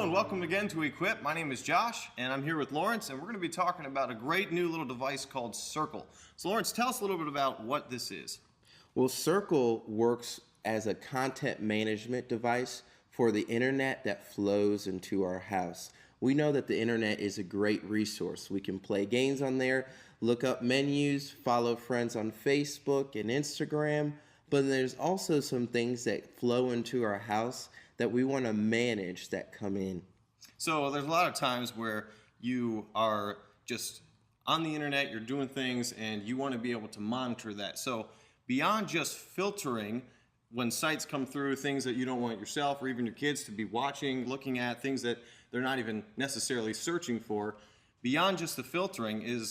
and welcome again to Equip. My name is Josh, and I'm here with Lawrence, and we're going to be talking about a great new little device called Circle. So Lawrence, tell us a little bit about what this is. Well, Circle works as a content management device for the internet that flows into our house. We know that the internet is a great resource. We can play games on there, look up menus, follow friends on Facebook and Instagram, but there's also some things that flow into our house that we want to manage that come in. So there's a lot of times where you are just on the internet, you're doing things, and you want to be able to monitor that. So beyond just filtering when sites come through, things that you don't want yourself or even your kids to be watching, looking at, things that they're not even necessarily searching for, beyond just the filtering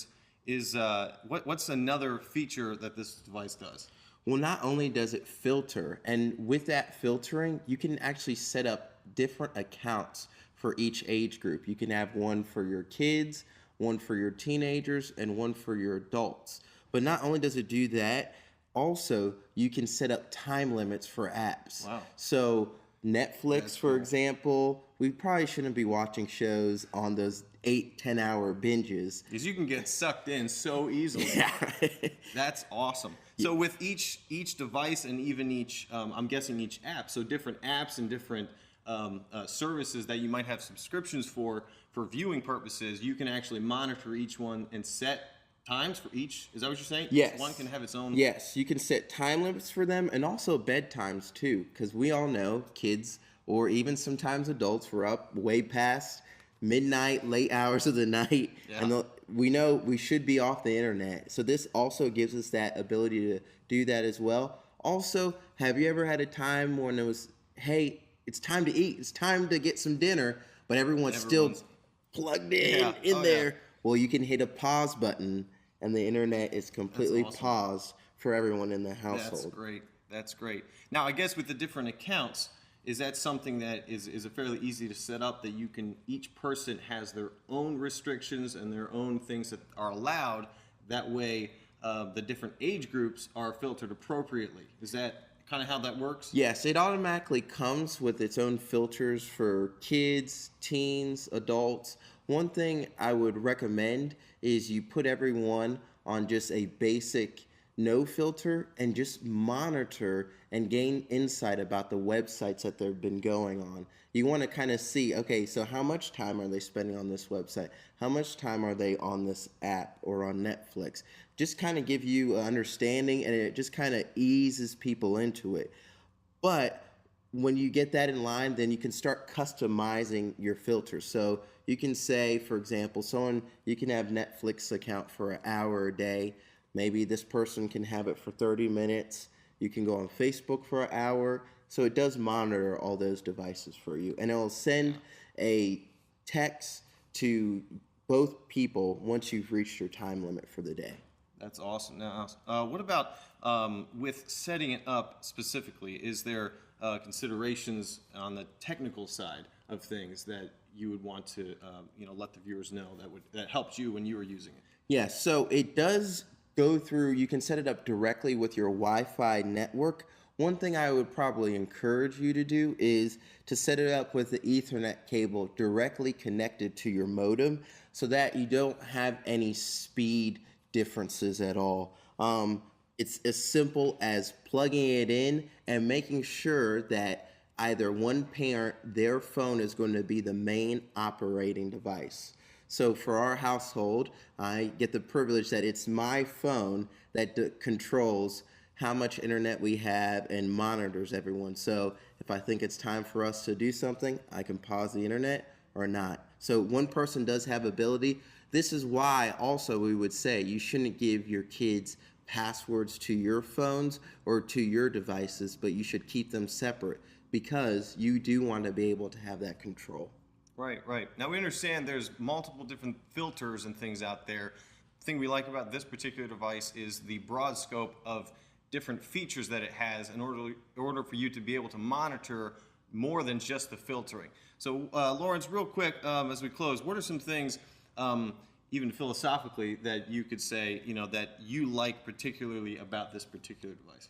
what's another feature that this device does? Well, not only does it filter, and with that filtering, you can actually set up different accounts for each age group. You can have one for your kids, one for your teenagers, and one for your adults. But not only does it do that, also you can set up time limits for apps. Wow. So Netflix, for example, we probably shouldn't be watching shows on those 8-10 hour binges. Because you can get sucked in so easily. Yeah. That's awesome. So with each device and even each, I'm guessing each app, so different apps and different services that you might have subscriptions for viewing purposes, you can actually monitor each one and set times for each. Is that what you're saying? Yes. One can have its own. Yes, you can set time limits for them and also bedtimes too, because we all know kids or even sometimes adults were up way past midnight, late hours of the night, and we know we should be off the internet. So this also gives us that ability to do that as well. Also, have you ever had a time when it was, hey, it's time to eat, it's time to get some dinner, but everyone's still plugged in there? Yeah. Well, you can hit a pause button and the internet is completely paused for everyone in the household. That's great. That's great. Now, I guess with the different accounts, is that something that is fairly easy to set up, that you can, each person has their own restrictions and their own things that are allowed? That way, the different age groups are filtered appropriately. Is that kind of how that works? Yes, it automatically comes with its own filters for kids, teens, adults. One thing I would recommend is you put everyone on just a basic no filter and just monitor and gain insight about the websites that they've been going on. You want to kind of see, okay, so how much time are they spending on this website? How much time are they on this app or on Netflix? Just kind of give you an understanding, and it just kind of eases people into it. But when you get that in line, then you can start customizing your filters. So you can say, for example, you can have Netflix account for an hour a day. Maybe this person can have it for 30 minutes. You can go on Facebook for an hour. So it does monitor all those devices for you. And it will send a text to both people once you've reached your time limit for the day. That's awesome. Now, what about with setting it up specifically? Is there considerations on the technical side of things that you would want to let the viewers know that helped you when you were using it? Yes, so it does go through, you can set it up directly with your Wi-Fi network. One thing I would probably encourage you to do is to set it up with the Ethernet cable directly connected to your modem so that you don't have any speed differences at all. It's as simple as plugging it in and making sure that either one parent, their phone is going to be the main operating device. So for our household, I get the privilege that it's my phone that controls how much internet we have and monitors everyone. So if I think it's time for us to do something, I can pause the internet or not. So one person does have ability. This is why also we would say you shouldn't give your kids passwords to your phones or to your devices, but you should keep them separate because you do want to be able to have that control. Right. Now we understand there's multiple different filters and things out there. The thing we like about this particular device is the broad scope of different features that it has in order for you to be able to monitor more than just the filtering. So Lawrence, real quick, as we close, what are some things, even philosophically, that you could say, that you like particularly about this particular device?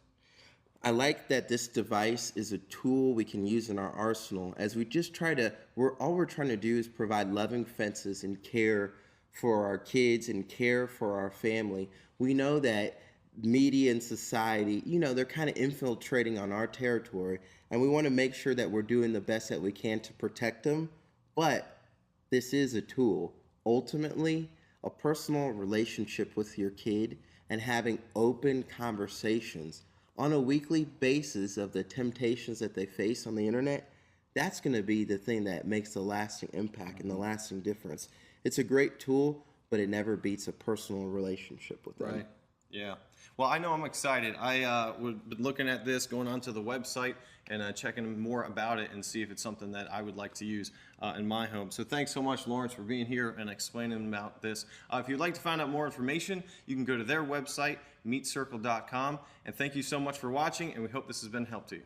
I like that this device is a tool we can use in our arsenal as we just try to, all we're trying to do is provide loving fences and care for our kids and care for our family. We know that media and society, they're kind of infiltrating on our territory, and we want to make sure that we're doing the best that we can to protect them. But this is a tool. Ultimately, a personal relationship with your kid and having open conversations on a weekly basis of the temptations that they face on the internet, that's going to be the thing that makes the lasting impact and the lasting difference. It's a great tool, but it never beats a personal relationship with them. Right. Yeah. Well, I know I'm excited. I would been looking at this, going onto the website and checking more about it and see if it's something that I would like to use in my home. So thanks so much, Lawrence, for being here and explaining about this. If you'd like to find out more information, you can go to their website, meetcircle.com. And thank you so much for watching, and we hope this has been a help to you.